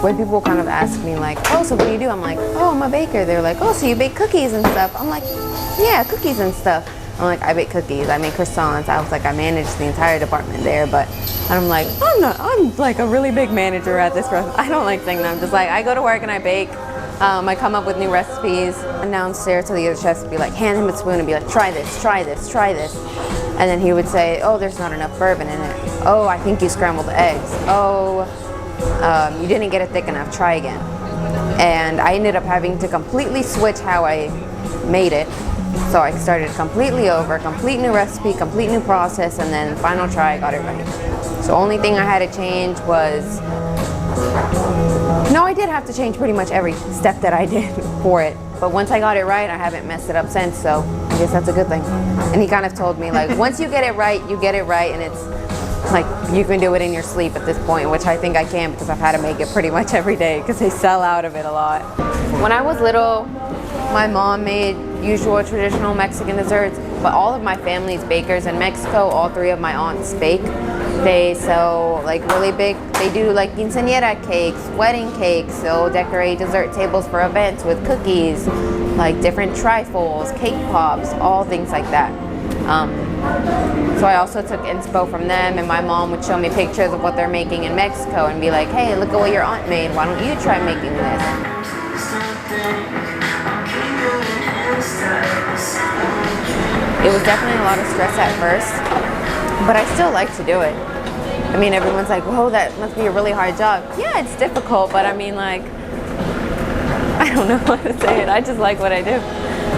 when people kind of ask me like, oh, so what do you do? I'm like, oh, I'm a baker. They're like, oh, so you bake cookies and stuff? I'm like, yeah, cookies and stuff. I'm like, I bake cookies, I make croissants. I was like, I manage the entire department there, but I'm like, I'm like a really big manager at this restaurant. I don't like saying that. I'm just like, I go to work and I bake. I come up with new recipes. And downstairs to the other chefs, be like, hand him a spoon and be like, try this, try this, try this. And then he would say, oh, there's not enough bourbon in it. Oh, I think you scrambled the eggs. Oh, you didn't get it thick enough, try again. And I ended up having to completely switch how I made it. So I started completely over, complete new recipe, complete new process, and then final try, I got it right. So only thing I had to change was, no, I did have to change pretty much every step that I did for it. But once I got it right, I haven't messed it up since, so I guess that's a good thing. And he kind of told me, like, once you get it right, you get it right, and it's like, you can do it in your sleep at this point, which I think I can because I've had to make it pretty much every day because they sell out of it a lot. When I was little, my mom made usual traditional Mexican desserts, but all of my family's bakers in Mexico. All three of my aunts bake. They sell like really big, they do like quinceañera cakes, wedding cakes. They'll decorate dessert tables for events with cookies, like different trifles, cake pops, all things like that. So I also took inspo from them, and my mom would show me pictures of what they're making in Mexico and be like, hey, look at what your aunt made. Why don't you try making this? It was definitely a lot of stress at first, but I still like to do it. I mean, everyone's like, whoa, that must be a really hard job. Yeah, it's difficult, but I mean, like, I don't know how to say it. I just like what I do.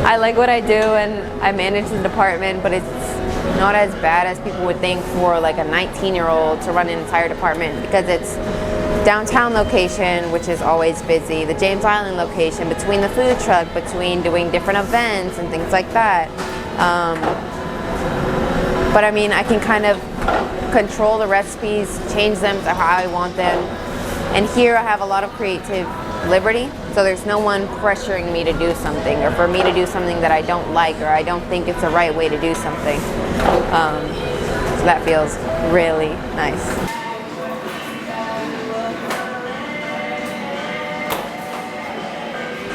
I like what I do, and I manage the department, but it's not as bad as people would think for like a 19-year-old to run an entire department, because it's downtown location, which is always busy, the James Island location, between the food truck, between doing different events and things like that. But I mean, I can kind of control the recipes, change them to how I want them. And here I have a lot of creative liberty, so there's no one pressuring me to do something, or for me to do something that I don't like, or I don't think it's the right way to do something. So that feels really nice.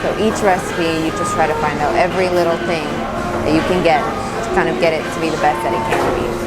So each recipe, you just try to find out every little thing that you can get to kind of get it to be the best that it can be.